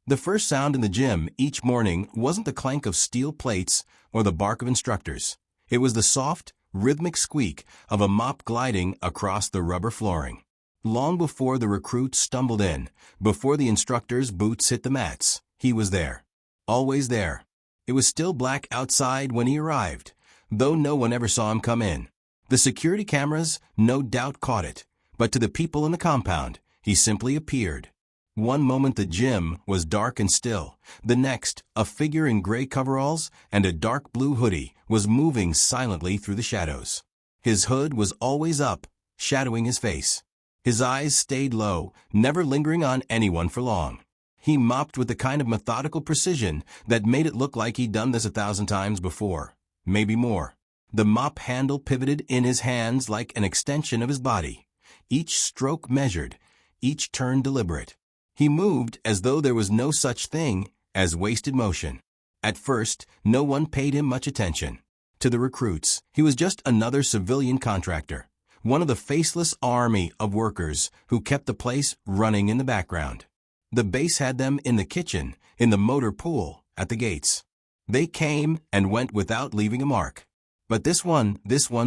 The first sound in the gym each morning wasn't the clank of steel plates or the bark of instructors. It was the soft, rhythmic squeak of a mop gliding across the rubber flooring. Long before the recruits stumbled in, before the instructor's boots hit the mats, he was there. Always there. It was still black outside when he arrived, though no one ever saw him come in. The security cameras no doubt caught it, but to the people in the compound, he simply appeared. One moment the gym was dark and still. The next, a figure in gray coveralls and a dark blue hoodie was moving silently through the shadows. His hood was always up, shadowing his face. His eyes stayed low, never lingering on anyone for long. He mopped with the kind of methodical precision that made it look like he'd done this 1,000 times before, maybe more. The mop handle pivoted in his hands like an extension of his body. Each stroke measured, each turn deliberate. He moved as though there was no such thing as wasted motion. At first, no one paid him much attention. To the recruits, he was just another civilian contractor, one of the faceless army of workers who kept the place running in the background. The base had them in the kitchen, in the motor pool, at the gates. They came and went without leaving a mark. But this one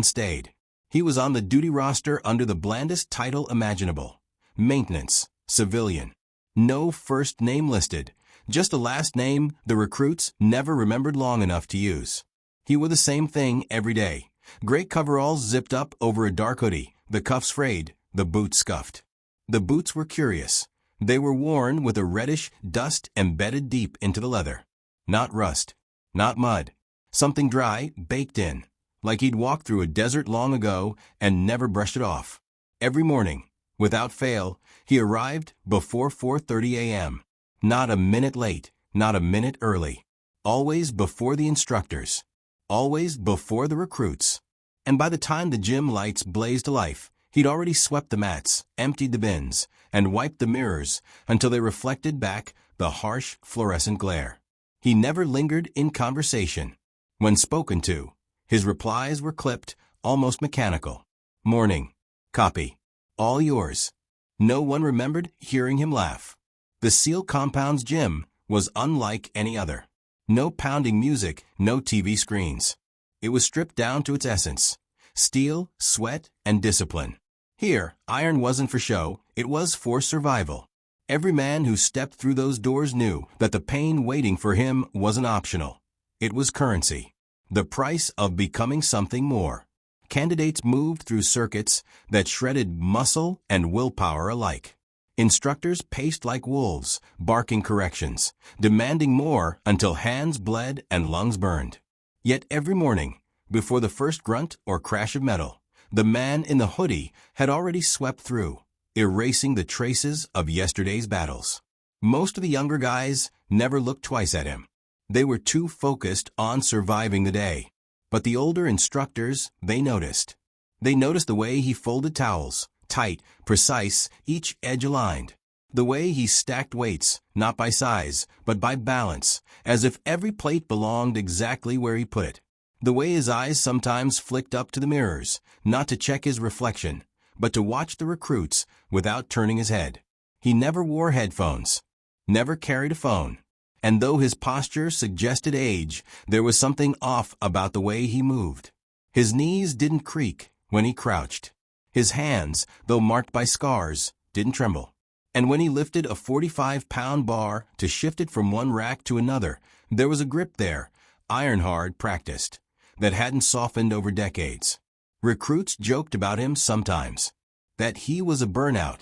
stayed. He was on the duty roster under the blandest title imaginable. Maintenance, civilian. No first name listed, just a last name the recruits never remembered long enough to use. He wore the same thing every day. Gray coveralls zipped up over a dark hoodie, the cuffs frayed, the boots scuffed. The boots were curious. They were worn with a reddish dust embedded deep into the leather. Not rust, not mud. Something dry, baked in, like he'd walked through a desert long ago and never brushed it off. Every morning, without fail, he arrived before 4:30 a.m. Not a minute late, not a minute early. Always before the instructors. Always before the recruits. And by the time the gym lights blazed to life, he'd already swept the mats, emptied the bins, and wiped the mirrors until they reflected back the harsh fluorescent glare. He never lingered in conversation. When spoken to, his replies were clipped, almost mechanical. Morning. Copy. All yours. No one remembered hearing him laugh. The SEAL compound's gym was unlike any other. No pounding music, no TV screens. It was stripped down to its essence. Steel, sweat, and discipline. Here, iron wasn't for show, it was for survival. Every man who stepped through those doors knew that the pain waiting for him wasn't optional. It was currency. The price of becoming something more. Candidates moved through circuits that shredded muscle and willpower alike. Instructors paced like wolves, barking corrections, demanding more until hands bled and lungs burned. Yet every morning, before the first grunt or crash of metal, the man in the hoodie had already swept through, erasing the traces of yesterday's battles. Most of the younger guys never looked twice at him. They were too focused on surviving the day. But the older instructors, they noticed. They noticed the way he folded towels, tight, precise, each edge aligned. The way he stacked weights, not by size, but by balance, as if every plate belonged exactly where he put it. The way his eyes sometimes flicked up to the mirrors, not to check his reflection, but to watch the recruits without turning his head. He never wore headphones, never carried a phone. And though his posture suggested age, there was something off about the way he moved. His knees didn't creak when he crouched. His hands, though marked by scars, didn't tremble. And when he lifted a 45-pound bar to shift it from one rack to another, there was a grip there, iron-hard, practiced, that hadn't softened over decades. Recruits joked about him sometimes, that he was a burnout,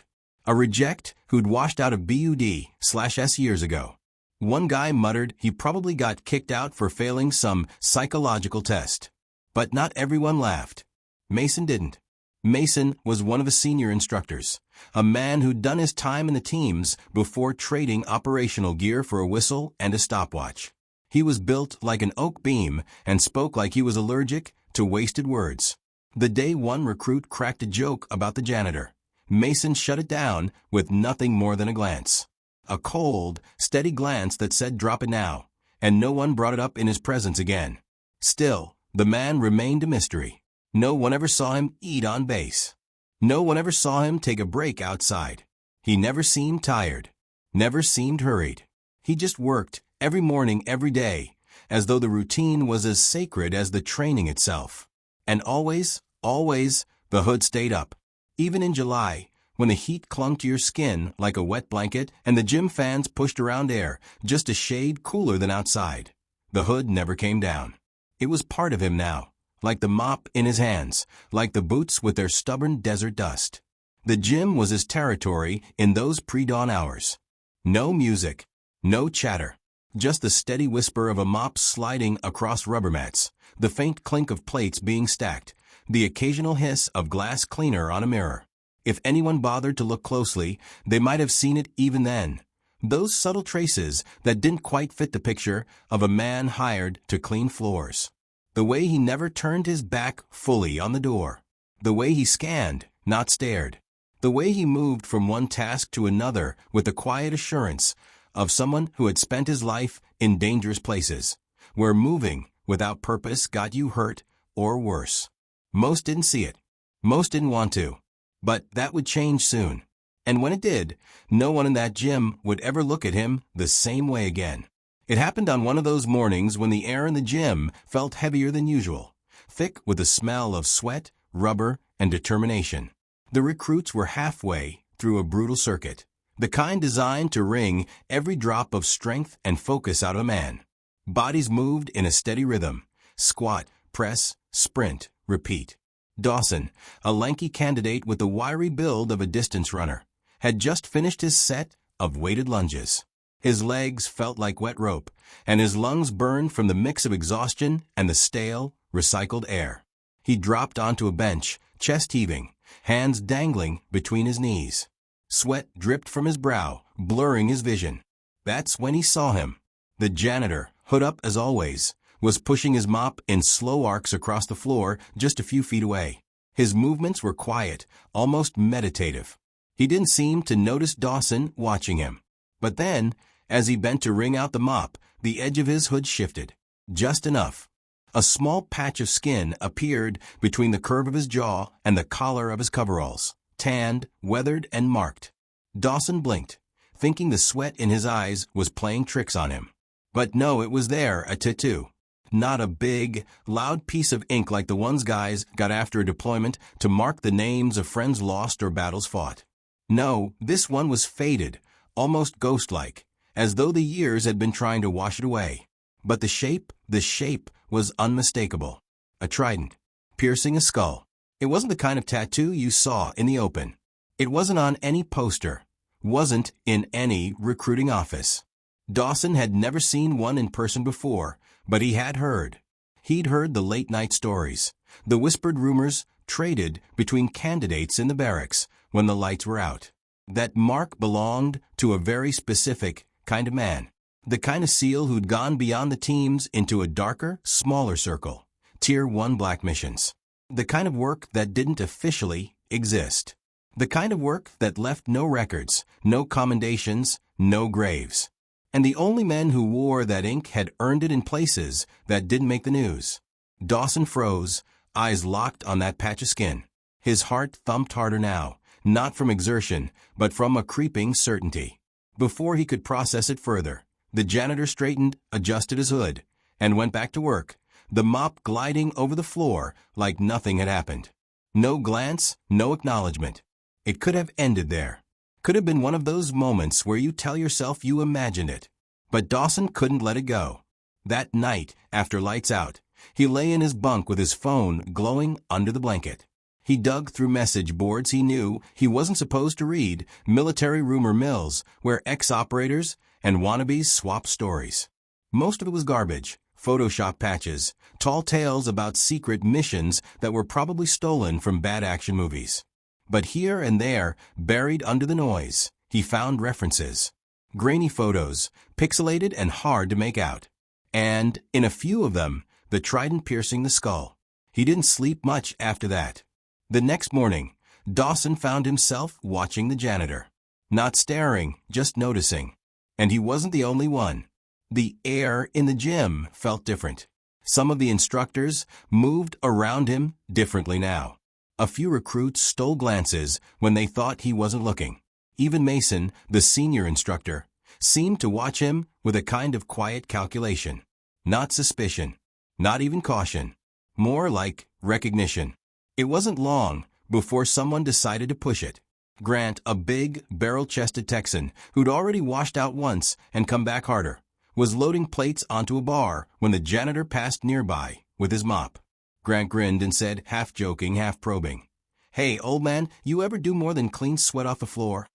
a reject who'd washed out of BUD/S years ago. One guy muttered he probably got kicked out for failing some psychological test. But not everyone laughed. Mason didn't. Mason was one of the senior instructors, a man who'd done his time in the teams before trading operational gear for a whistle and a stopwatch. He was built like an oak beam and spoke like he was allergic to wasted words. The day one recruit cracked a joke about the janitor, Mason shut it down with nothing more than a glance. A cold, steady glance that said drop it now, and no one brought it up in his presence again. Still, the man remained a mystery. No one ever saw him eat on base. No one ever saw him take a break outside. He never seemed tired, never seemed hurried. He just worked, every morning, every day, as though the routine was as sacred as the training itself. And always, always, the hood stayed up. Even in July, when the heat clung to your skin like a wet blanket and the gym fans pushed around air just a shade cooler than outside, the hood never came down. It was part of him now, like the mop in his hands, like the boots with their stubborn desert dust. The gym was his territory in those pre-dawn hours. No music, no chatter, just the steady whisper of a mop sliding across rubber mats, the faint clink of plates being stacked, the occasional hiss of glass cleaner on a mirror. If anyone bothered to look closely, they might have seen it even then. Those subtle traces that didn't quite fit the picture of a man hired to clean floors. The way he never turned his back fully on the door. The way he scanned, not stared. The way he moved from one task to another with the quiet assurance of someone who had spent his life in dangerous places, where moving without purpose got you hurt or worse. Most didn't see it. Most didn't want to. But that would change soon. And when it did, no one in that gym would ever look at him the same way again. It happened on one of those mornings when the air in the gym felt heavier than usual, thick with the smell of sweat, rubber, and determination. The recruits were halfway through a brutal circuit, the kind designed to wring every drop of strength and focus out of a man. Bodies moved in a steady rhythm: squat, press, sprint, repeat. Dawson, a lanky candidate with the wiry build of a distance runner, had just finished his set of weighted lunges. His legs felt like wet rope, and his lungs burned from the mix of exhaustion and the stale, recycled air. He dropped onto a bench, chest heaving, hands dangling between his knees. Sweat dripped from his brow, blurring his vision. That's when he saw him. The janitor, hood up as always, was pushing his mop in slow arcs across the floor just a few feet away. His movements were quiet, almost meditative. He didn't seem to notice Dawson watching him. But then, as he bent to wring out the mop, the edge of his hood shifted. Just enough. A small patch of skin appeared between the curve of his jaw and the collar of his coveralls, tanned, weathered, and marked. Dawson blinked, thinking the sweat in his eyes was playing tricks on him. But no, it was there, a tattoo. Not a big, loud piece of ink like the ones guys got after a deployment to mark the names of friends lost or battles fought. No, this one was faded, almost ghost-like, as though the years had been trying to wash it away. But the shape was unmistakable. A trident, piercing a skull. It wasn't the kind of tattoo you saw in the open. It wasn't on any poster. Wasn't in any recruiting office. Dawson had never seen one in person before, but he had heard. He'd heard the late-night stories, the whispered rumors traded between candidates in the barracks when the lights were out. That mark belonged to a very specific kind of man. The kind of SEAL who'd gone beyond the teams into a darker, smaller circle. Tier 1 black missions. The kind of work that didn't officially exist. The kind of work that left no records, no commendations, no graves. And the only men who wore that ink had earned it in places that didn't make the news. Dawson froze, eyes locked on that patch of skin. His heart thumped harder now, not from exertion, but from a creeping certainty. Before he could process it further, the janitor straightened, adjusted his hood, and went back to work, the mop gliding over the floor like nothing had happened. No glance, no acknowledgement. It could have ended there. Could have been one of those moments where you tell yourself you imagined it. But Dawson couldn't let it go. That night, after lights out, he lay in his bunk with his phone glowing under the blanket. He dug through message boards he knew he wasn't supposed to read, military rumor mills, where ex-operators and wannabes swapped stories. Most of it was garbage, Photoshop patches, tall tales about secret missions that were probably stolen from bad action movies. But here and there, buried under the noise, he found references. Grainy photos, pixelated and hard to make out. And, in a few of them, the trident piercing the skull. He didn't sleep much after that. The next morning, Dawson found himself watching the janitor. Not staring, just noticing. And he wasn't the only one. The air in the gym felt different. Some of the instructors moved around him differently now. A few recruits stole glances when they thought he wasn't looking. Even Mason, the senior instructor, seemed to watch him with a kind of quiet calculation. Not suspicion, not even caution, more like recognition. It wasn't long before someone decided to push it. Grant, a big, barrel-chested Texan who'd already washed out once and come back harder, was loading plates onto a bar when the janitor passed nearby with his mop. Grant grinned and said, half joking, half probing, "Hey, old man, you ever do more than clean sweat off the floor?"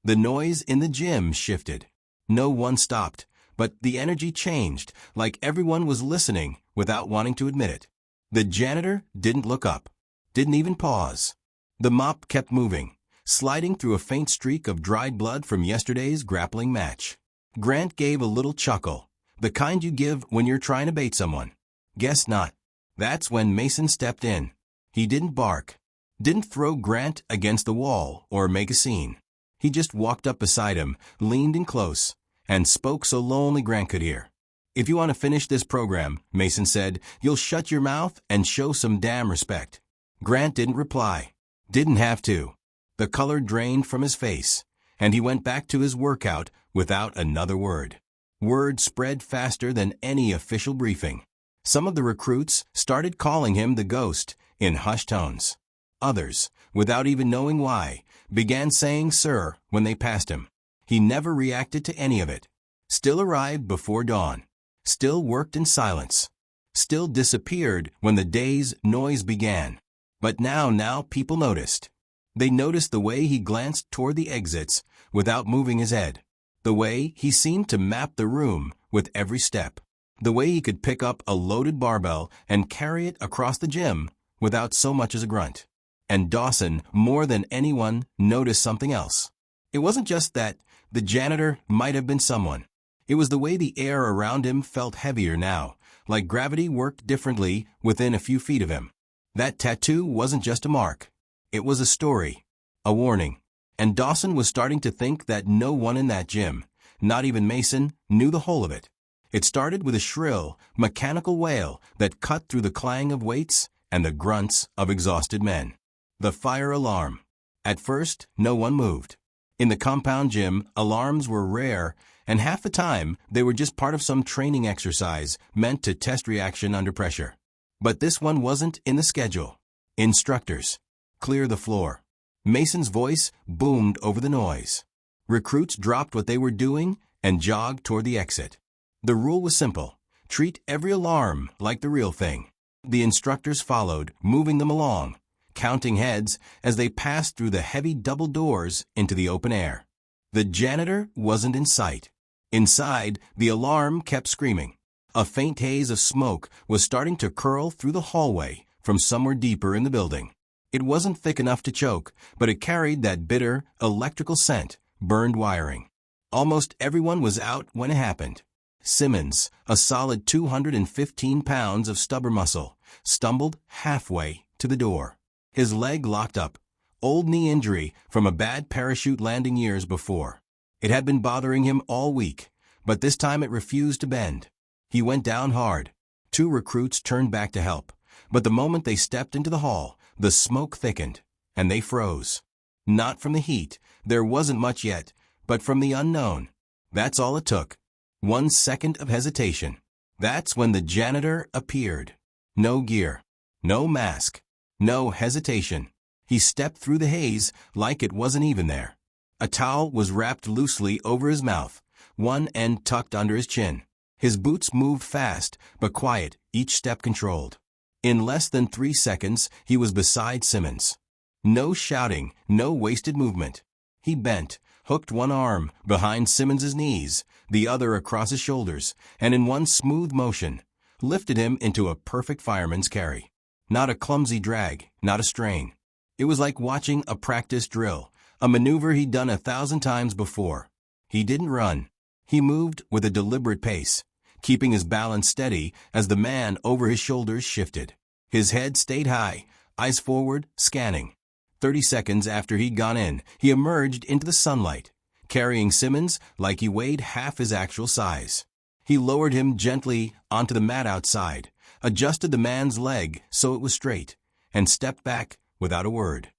The noise in the gym shifted. No one stopped, but the energy changed, like everyone was listening without wanting to admit it. The janitor didn't look up, didn't even pause. The mop kept moving, sliding through a faint streak of dried blood from yesterday's grappling match. Grant gave a little chuckle, the kind you give when you're trying to bait someone. Guess not. That's when Mason stepped in. He didn't bark, didn't throw Grant against the wall or make a scene. He just walked up beside him, leaned in close, and spoke so low only Grant could hear. "If you want to finish this program," Mason said, "you'll shut your mouth and show some damn respect." Grant didn't reply. Didn't have to. The color drained from his face, and he went back to his workout without another word. Word spread faster than any official briefing. Some of the recruits started calling him the Ghost in hushed tones. Others, without even knowing why, began saying "sir" when they passed him. He never reacted to any of it. Still arrived before dawn. Still worked in silence. Still disappeared when the day's noise began. But now people noticed. They noticed the way he glanced toward the exits without moving his head. The way he seemed to map the room with every step. The way he could pick up a loaded barbell and carry it across the gym without so much as a grunt. And Dawson, more than anyone, noticed something else. It wasn't just that the janitor might have been someone. It was the way the air around him felt heavier now, like gravity worked differently within a few feet of him. That tattoo wasn't just a mark. It was a story, a warning. And Dawson was starting to think that no one in that gym, not even Mason, knew the whole of it. It started with a shrill, mechanical wail that cut through the clang of weights and the grunts of exhausted men. The fire alarm. At first, no one moved. In the compound gym, alarms were rare, and half the time they were just part of some training exercise meant to test reaction under pressure. But this one wasn't in the schedule. Instructors. Clear the floor. Mason's voice boomed over the noise. Recruits dropped what they were doing and jogged toward the exit. The rule was simple. Treat every alarm like the real thing. The instructors followed, moving them along, counting heads as they passed through the heavy double doors into the open air. The janitor wasn't in sight. Inside, the alarm kept screaming. A faint haze of smoke was starting to curl through the hallway from somewhere deeper in the building. It wasn't thick enough to choke, but it carried that bitter, electrical scent, burned wiring. Almost everyone was out when it happened. Simmons, a solid 215 pounds of stubber muscle, stumbled halfway to the door. His leg locked up, old knee injury from a bad parachute landing years before. It had been bothering him all week, but this time it refused to bend. He went down hard. 2 recruits turned back to help, but the moment they stepped into the hall, the smoke thickened, and they froze. Not from the heat, there wasn't much yet, but from the unknown. That's all it took. 1 second of hesitation. That's when the janitor appeared. No gear, no mask, no hesitation. He stepped through the haze like it wasn't even there. A towel was wrapped loosely over his mouth, one end tucked under his chin. His boots moved fast, but quiet, each step controlled. In less than 3 seconds, he was beside Simmons. No shouting, no wasted movement. He bent, hooked one arm behind Simmons's knees, the other across his shoulders, and in one smooth motion, lifted him into a perfect fireman's carry. Not a clumsy drag, not a strain. It was like watching a practice drill, a maneuver he'd done 1,000 times before. He didn't run. He moved with a deliberate pace, keeping his balance steady as the man over his shoulders shifted. His head stayed high, eyes forward, scanning. 30 seconds after he'd gone in, he emerged into the sunlight, carrying Simmons like he weighed half his actual size. He lowered him gently onto the mat outside, adjusted the man's leg so it was straight, and stepped back without a word.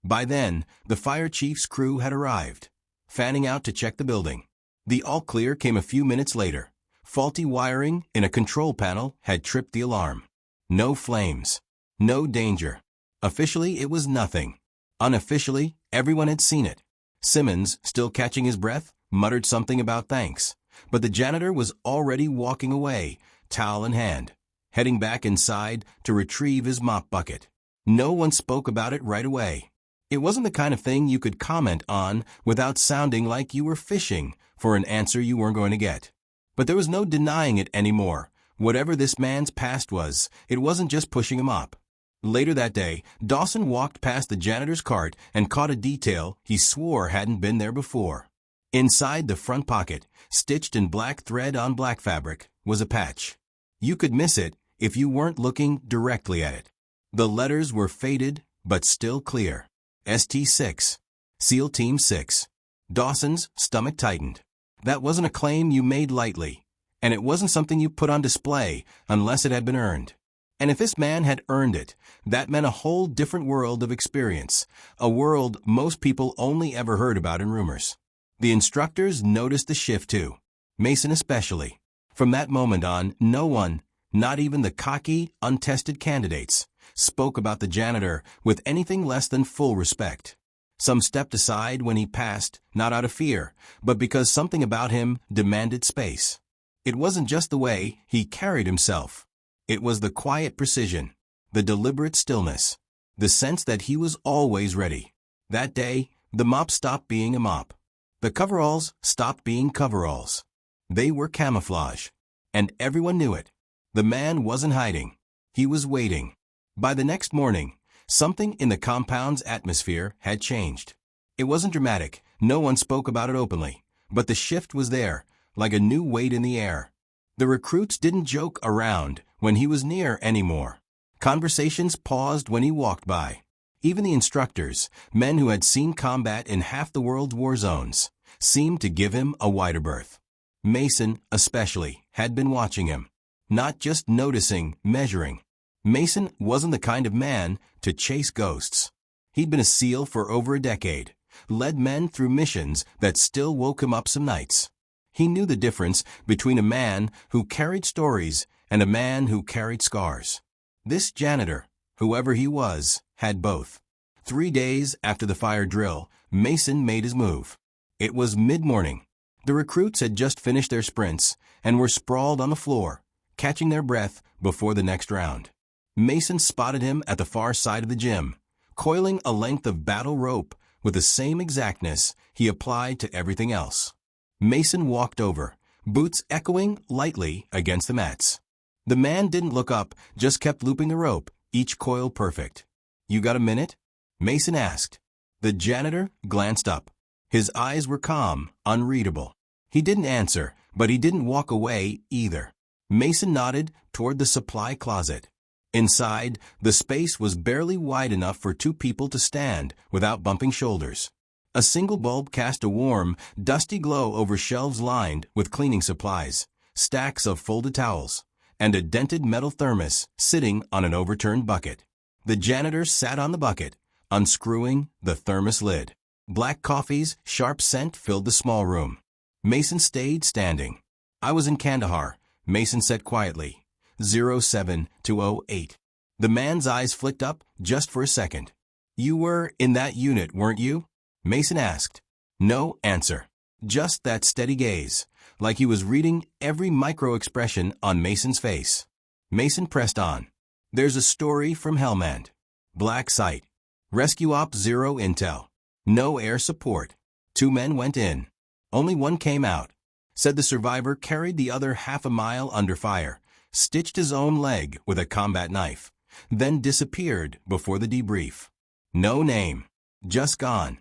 By then, the fire chief's crew had arrived, fanning out to check the building. The all clear came a few minutes later. Faulty wiring in a control panel had tripped the alarm. No flames. No danger. Officially, it was nothing. Unofficially, everyone had seen it. Simmons, still catching his breath, muttered something about thanks. But the janitor was already walking away, towel in hand, heading back inside to retrieve his mop bucket. No one spoke about it right away. It wasn't the kind of thing you could comment on without sounding like you were fishing for an answer you weren't going to get. But there was no denying it anymore. Whatever this man's past was, it wasn't just pushing him up. Later that day, Dawson walked past the janitor's cart and caught a detail he swore hadn't been there before. Inside the front pocket, stitched in black thread on black fabric, was a patch. You could miss it if you weren't looking directly at it. The letters were faded, but still clear. ST6. SEAL Team 6. Dawson's stomach tightened. That wasn't a claim you made lightly, and it wasn't something you put on display unless it had been earned. And if this man had earned it, that meant a whole different world of experience, a world most people only ever heard about in rumors. The instructors noticed the shift too, Mason especially. From that moment on, no one, not even the cocky, untested candidates, spoke about the janitor with anything less than full respect. Some stepped aside when he passed, not out of fear, but because something about him demanded space. It wasn't just the way he carried himself. It was the quiet precision, the deliberate stillness, the sense that he was always ready. That day, the mop stopped being a mop. The coveralls stopped being coveralls. They were camouflage. And everyone knew it. The man wasn't hiding. He was waiting. By the next morning, something in the compound's atmosphere had changed. It wasn't dramatic. No one spoke about it openly. But the shift was there, like a new weight in the air. The recruits didn't joke around when he was near anymore. Conversations paused when he walked by. Even the instructors, men who had seen combat in half the world's war zones, seemed to give him a wider berth. Mason, especially, had been watching him. Not just noticing, measuring. Mason wasn't the kind of man to chase ghosts. He'd been a SEAL for over a decade, led men through missions that still woke him up some nights. He knew the difference between a man who carried stories and a man who carried scars. This janitor, whoever he was, had both. 3 days after the fire drill, Mason made his move. It was mid-morning. The recruits had just finished their sprints and were sprawled on the floor, catching their breath before the next round. Mason spotted him at the far side of the gym, coiling a length of battle rope with the same exactness he applied to everything else. Mason walked over, boots echoing lightly against the mats. The man didn't look up, just kept looping the rope, each coil perfect. "You got a minute?" Mason asked. The janitor glanced up. His eyes were calm, unreadable. He didn't answer, but he didn't walk away either. Mason nodded toward the supply closet. Inside, the space was barely wide enough for 2 people to stand without bumping shoulders. A single bulb cast a warm, dusty glow over shelves lined with cleaning supplies, stacks of folded towels, and a dented metal thermos sitting on an overturned bucket. The janitor sat on the bucket, unscrewing the thermos lid. Black coffee's sharp scent filled the small room. Mason stayed standing. "I was in Kandahar," Mason said quietly. 07208. The man's eyes flicked up just for a second. "You were in that unit, weren't you?" Mason asked. No answer. Just that steady gaze, like he was reading every micro-expression on Mason's face. Mason pressed on. "There's a story from Helmand. Black site. Rescue Op 0 intel. No air support. 2 men went in. Only 1 came out. Said the survivor carried the other half a mile under fire, stitched his own leg with a combat knife, then disappeared before the debrief. No name. Just gone."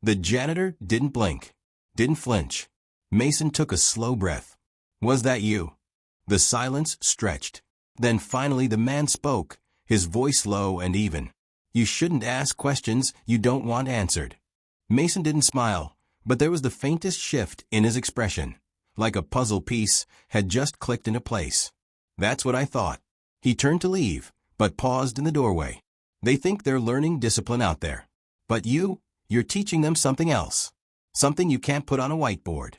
The janitor didn't blink, didn't flinch. Mason took a slow breath. "Was that you?" The silence stretched. Then finally the man spoke, his voice low and even. "You shouldn't ask questions you don't want answered." Mason didn't smile, but there was the faintest shift in his expression, like a puzzle piece had just clicked into place. "That's what I thought." He turned to leave, but paused in the doorway. "They think they're learning discipline out there. But you're teaching them something else. Something you can't put on a whiteboard."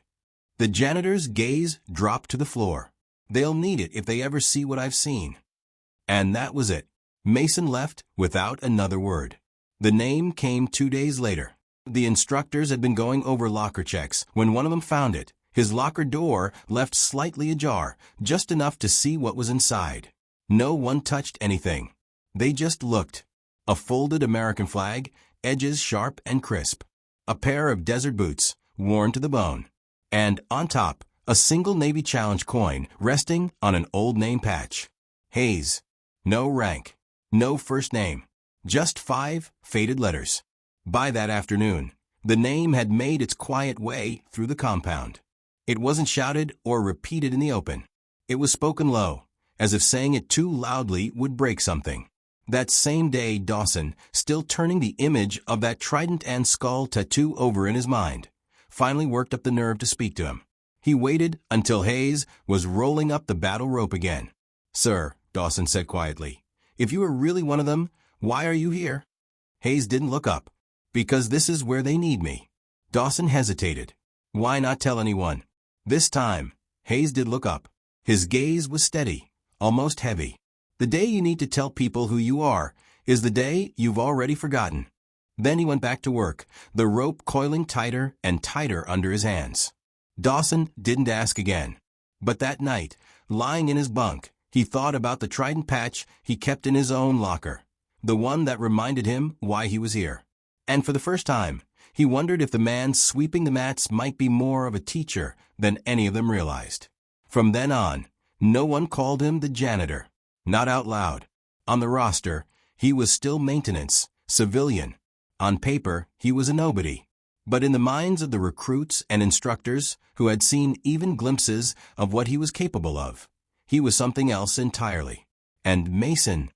The janitor's gaze dropped to the floor. They'll need it if they ever see what I've seen. And that was it. Mason left without another word. The name came 2 days later. The instructors had been going over locker checks when one of them found it. His locker door left slightly ajar, just enough to see what was inside. No one touched anything. They just looked. A folded American flag, edges sharp and crisp. A pair of desert boots, worn to the bone. And on top, a single Navy Challenge coin resting on an old name patch. Hayes. No rank. No first name. Just 5 faded letters. By that afternoon, the name had made its quiet way through the compound. It wasn't shouted or repeated in the open. It was spoken low, as if saying it too loudly would break something. That same day, Dawson, still turning the image of that trident and skull tattoo over in his mind, finally worked up the nerve to speak to him. He waited until Hayes was rolling up the battle rope again. "Sir," Dawson said quietly, "if you are really one of them, why are you here?" Hayes didn't look up. "Because this is where they need me." Dawson hesitated. Why not tell anyone? This time, Hayes did look up. His gaze was steady, almost heavy. "The day you need to tell people who you are is the day you've already forgotten." Then he went back to work, the rope coiling tighter and tighter under his hands. Dawson didn't ask again. But that night, lying in his bunk, he thought about the trident patch he kept in his own locker, the one that reminded him why he was here. And for the first time, he wondered if the man sweeping the mats might be more of a teacher than any of them realized. From then on, no one called him the janitor. Not out loud. On the roster, he was still maintenance, civilian. On paper, he was a nobody. But in the minds of the recruits and instructors who had seen even glimpses of what he was capable of, he was something else entirely. And Mason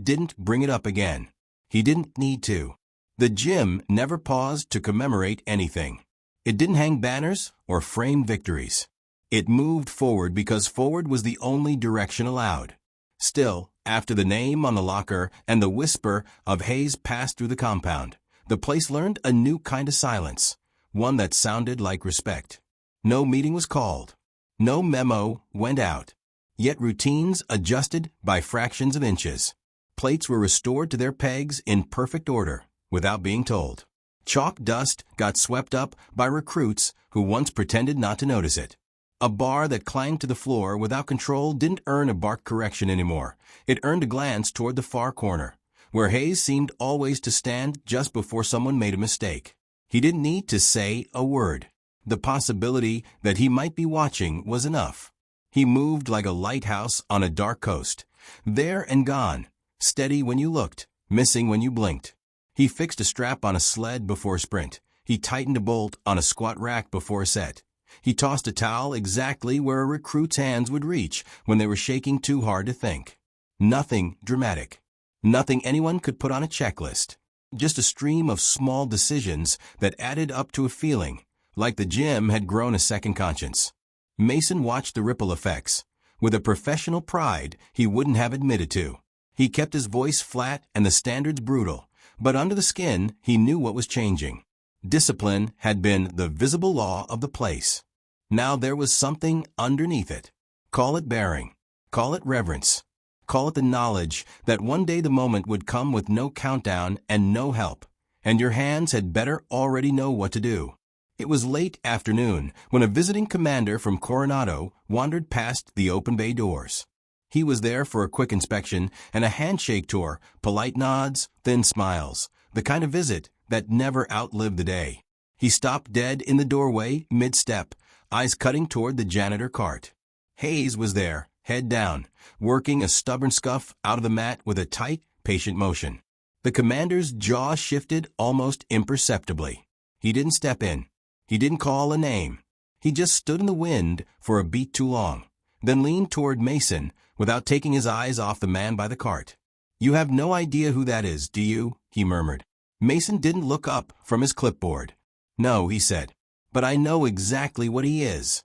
didn't bring it up again. He didn't need to. The gym never paused to commemorate anything. It didn't hang banners or frame victories. It moved forward because forward was the only direction allowed. Still, after the name on the locker and the whisper of Hayes passed through the compound, the place learned a new kind of silence, one that sounded like respect. No meeting was called. No memo went out. Yet routines adjusted by fractions of inches. Plates were restored to their pegs in perfect order, without being told. Chalk dust got swept up by recruits who once pretended not to notice it. A bar that clanged to the floor without control didn't earn a bark correction anymore. It earned a glance toward the far corner, where Hayes seemed always to stand just before someone made a mistake. He didn't need to say a word. The possibility that he might be watching was enough. He moved like a lighthouse on a dark coast, there and gone, steady when you looked, missing when you blinked. He fixed a strap on a sled before a sprint. He tightened a bolt on a squat rack before a set. He tossed a towel exactly where a recruit's hands would reach when they were shaking too hard to think. Nothing dramatic. Nothing anyone could put on a checklist. Just a stream of small decisions that added up to a feeling, like the gym had grown a second conscience. Mason watched the ripple effects, with a professional pride he wouldn't have admitted to. He kept his voice flat and the standards brutal, but under the skin he knew what was changing. Discipline had been the visible law of the place. Now there was something underneath it. Call it bearing. Call it reverence. Call it the knowledge that one day the moment would come with no countdown and no help, and your hands had better already know what to do. It was late afternoon when a visiting commander from Coronado wandered past the open bay doors. He was there for a quick inspection and a handshake tour, polite nods, thin smiles, the kind of visit that never outlived the day. He stopped dead in the doorway, mid-step, eyes cutting toward the janitor cart. Hayes was there, head down, working a stubborn scuff out of the mat with a tight, patient motion. The commander's jaw shifted almost imperceptibly. He didn't step in. He didn't call a name. He just stood in the wind for a beat too long, then leaned toward Mason without taking his eyes off the man by the cart. "You have no idea who that is, do you?" he murmured. Mason didn't look up from his clipboard. "No," he said, "but I know exactly what he is."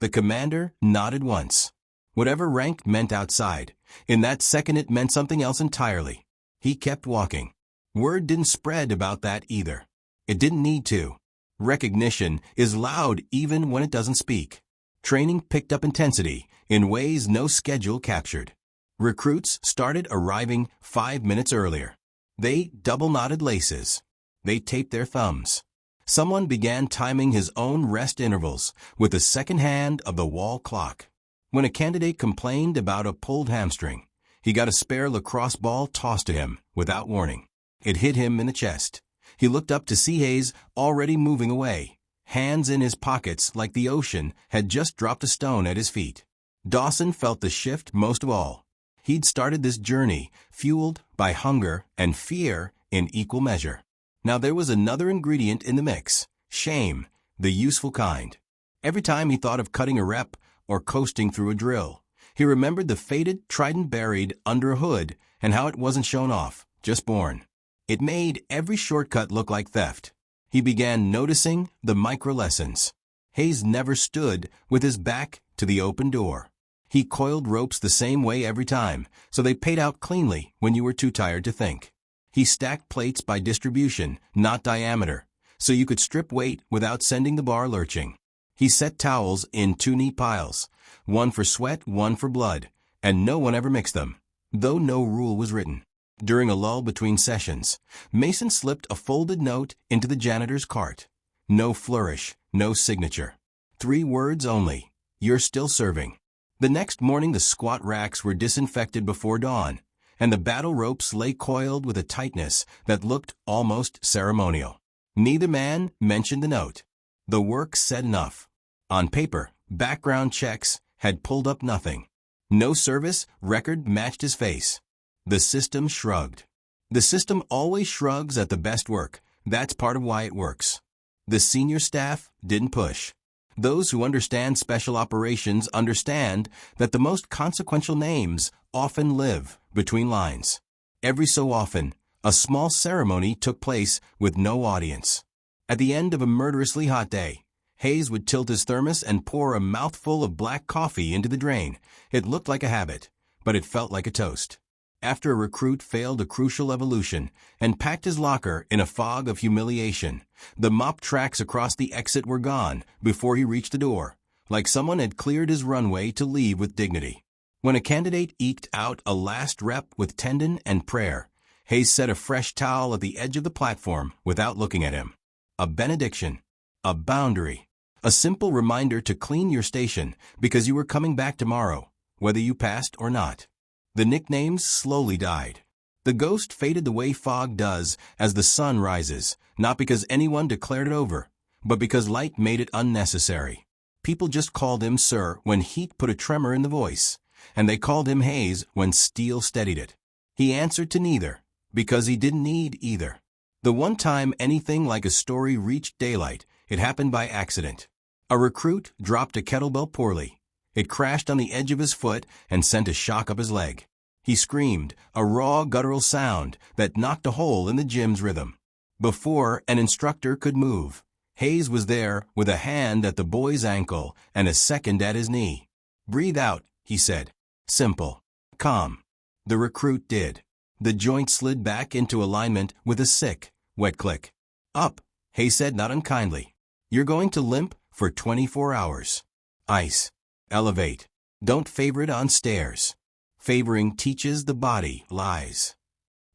The commander nodded once. Whatever rank meant outside, in that second it meant something else entirely. He kept walking. Word didn't spread about that either. It didn't need to. Recognition is loud even when it doesn't speak. Training picked up intensity in ways no schedule captured. Recruits started arriving 5 minutes earlier. They double-knotted laces. They taped their thumbs. Someone began timing his own rest intervals with the second hand of the wall clock. When a candidate complained about a pulled hamstring, he got a spare lacrosse ball tossed to him without warning. It hit him in the chest. He looked up to see Hayes already moving away, hands in his pockets like the ocean had just dropped a stone at his feet. Dawson felt the shift most of all. He'd started this journey fueled by hunger and fear in equal measure. Now there was another ingredient in the mix: shame, the useful kind. Every time he thought of cutting a rep or coasting through a drill, he remembered the faded trident buried under a hood and how it wasn't shown off, just born. It made every shortcut look like theft. He began noticing the micro-lessons. Hayes never stood with his back to the open door. He coiled ropes the same way every time, so they paid out cleanly when you were too tired to think. He stacked plates by distribution, not diameter, so you could strip weight without sending the bar lurching. He set towels in 2 neat piles, one for sweat, one for blood, and no one ever mixed them, though no rule was written. During a lull between sessions, Mason slipped a folded note into the janitor's cart. No flourish, no signature. 3 words only: "You're still serving." The next morning the squat racks were disinfected before dawn, and the battle ropes lay coiled with a tightness that looked almost ceremonial. Neither man mentioned the note. The work said enough. On paper, background checks had pulled up nothing. No service record matched his face. The system shrugged. The system always shrugs at the best work. That's part of why it works. The senior staff didn't push. Those who understand special operations understand that the most consequential names often live between lines. Every so often, a small ceremony took place with no audience. At the end of a murderously hot day, Hayes would tilt his thermos and pour a mouthful of black coffee into the drain. It looked like a habit, but it felt like a toast. After a recruit failed a crucial evolution and packed his locker in a fog of humiliation, the mop tracks across the exit were gone before he reached the door, like someone had cleared his runway to leave with dignity. When a candidate eked out a last rep with tendon and prayer, Hayes set a fresh towel at the edge of the platform without looking at him. A benediction, a boundary, a simple reminder to clean your station because you were coming back tomorrow, whether you passed or not. The nicknames slowly died. The ghost faded the way fog does as the sun rises, not because anyone declared it over, but because light made it unnecessary. People just called him Sir when heat put a tremor in the voice, and they called him Hayes when steel steadied it. He answered to neither, because he didn't need either. The one time anything like a story reached daylight, it happened by accident. A recruit dropped a kettlebell poorly. It crashed on the edge of his foot and sent a shock up his leg. He screamed, a raw, guttural sound that knocked a hole in the gym's rhythm. Before an instructor could move, Hayes was there with a hand at the boy's ankle and a second at his knee. "Breathe out," he said. Simple. Calm. The recruit did. The joint slid back into alignment with a sick, wet click. "Up," Hayes said not unkindly. "You're going to limp for 24 hours. Ice. Elevate. Don't favor it on stairs. Favoring teaches the body lies."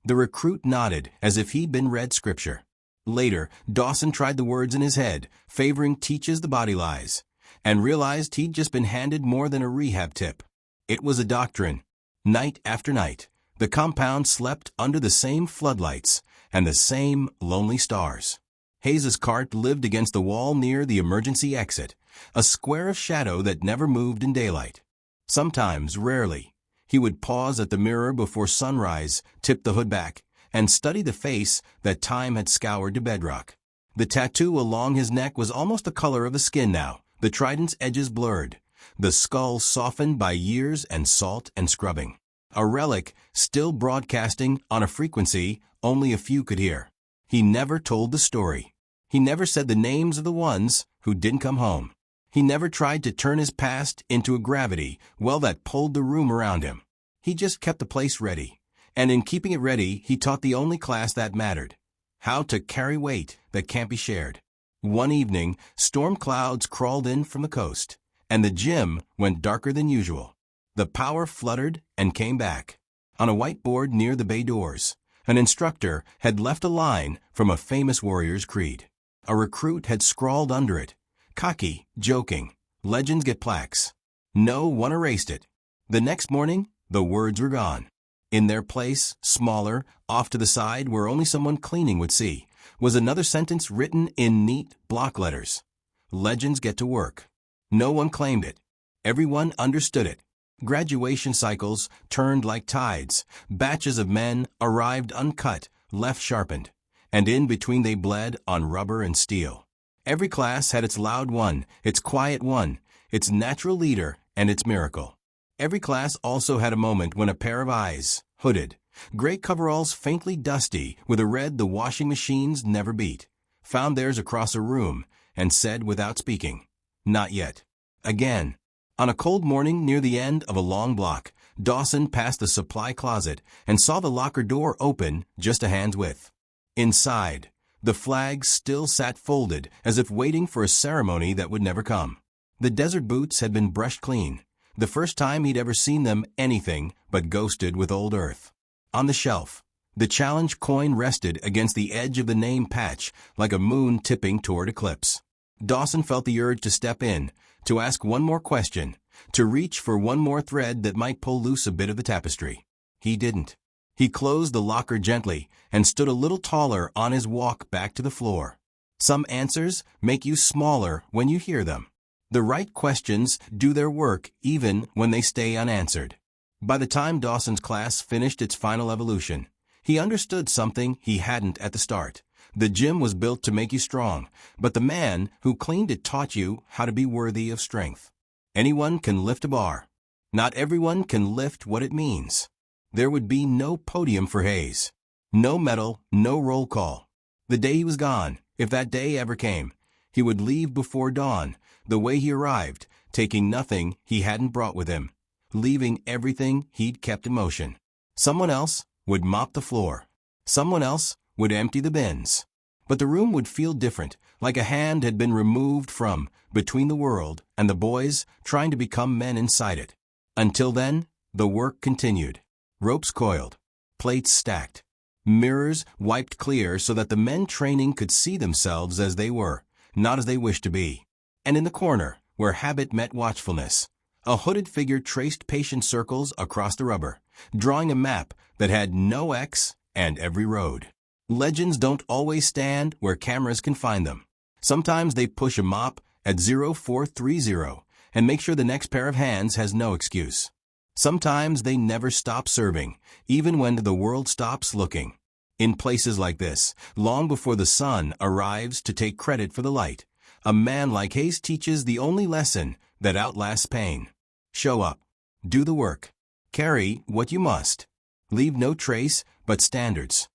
The recruit nodded as if he'd been read scripture. Later, Dawson tried the words in his head, "favoring teaches the body lies," and realized he'd just been handed more than a rehab tip. It was a doctrine. Night after night, the compound slept under the same floodlights and the same lonely stars. Hayes's cart lived against the wall near the emergency exit, a square of shadow that never moved in daylight. Sometimes, rarely, he would pause at the mirror before sunrise, tip the hood back, and study the face that time had scoured to bedrock. The tattoo along his neck was almost the color of the skin now, the trident's edges blurred, the skull softened by years and salt and scrubbing. A relic still broadcasting on a frequency only a few could hear. He never told the story. He never said the names of the ones who didn't come home. He never tried to turn his past into a gravity well that pulled the room around him. He just kept the place ready. And in keeping it ready, he taught the only class that mattered: how to carry weight that can't be shared. One evening, storm clouds crawled in from the coast, and the gym went darker than usual. The power fluttered and came back. On a whiteboard near the bay doors, an instructor had left a line from a famous warrior's creed. A recruit had scrawled under it, cocky, joking, legends get plaques. No one erased it. The next morning, the words were gone. In their place, smaller, off to the side where only someone cleaning would see, was another sentence written in neat block letters. Legends get to work. No one claimed it. Everyone understood it. Graduation cycles turned like tides. Batches of men arrived uncut, left sharpened, and in between they bled on rubber and steel. Every class had its loud one, its quiet one, its natural leader, and its miracle. Every class also had a moment when a pair of eyes, hooded, gray coveralls faintly dusty with a red the washing machines never beat, found theirs across a room and said without speaking, "Not yet." Again. On a cold morning near the end of a long block, Dawson passed the supply closet and saw the locker door open just a hand's width. Inside, the flags still sat folded as if waiting for a ceremony that would never come. The desert boots had been brushed clean, the first time he'd ever seen them anything but ghosted with old earth. On the shelf, the challenge coin rested against the edge of the name patch like a moon tipping toward eclipse. Dawson felt the urge to step in, to ask one more question, to reach for one more thread that might pull loose a bit of the tapestry. He didn't. He closed the locker gently and stood a little taller on his walk back to the floor. Some answers make you smaller when you hear them. The right questions do their work even when they stay unanswered. By the time Dawson's class finished its final evolution, he understood something he hadn't at the start. The gym was built to make you strong, but the man who cleaned it taught you how to be worthy of strength. Anyone can lift a bar. Not everyone can lift what it means. There would be no podium for Hayes. No medal, no roll call. The day he was gone, if that day ever came, he would leave before dawn, the way he arrived, taking nothing he hadn't brought with him, leaving everything he'd kept in motion. Someone else would mop the floor. Someone else would empty the bins. But the room would feel different, like a hand had been removed from between the world and the boys trying to become men inside it. Until then, the work continued. Ropes coiled, plates stacked, mirrors wiped clear so that the men training could see themselves as they were, not as they wished to be. And in the corner, where habit met watchfulness, a hooded figure traced patient circles across the rubber, drawing a map that had no X and every road. Legends don't always stand where cameras can find them. Sometimes they push a mop at 0430 and make sure the next pair of hands has no excuse. Sometimes they never stop serving, even when the world stops looking. In places like this, long before the sun arrives to take credit for the light, a man like Hayes teaches the only lesson that outlasts pain. Show up. Do the work. Carry what you must. Leave no trace but standards.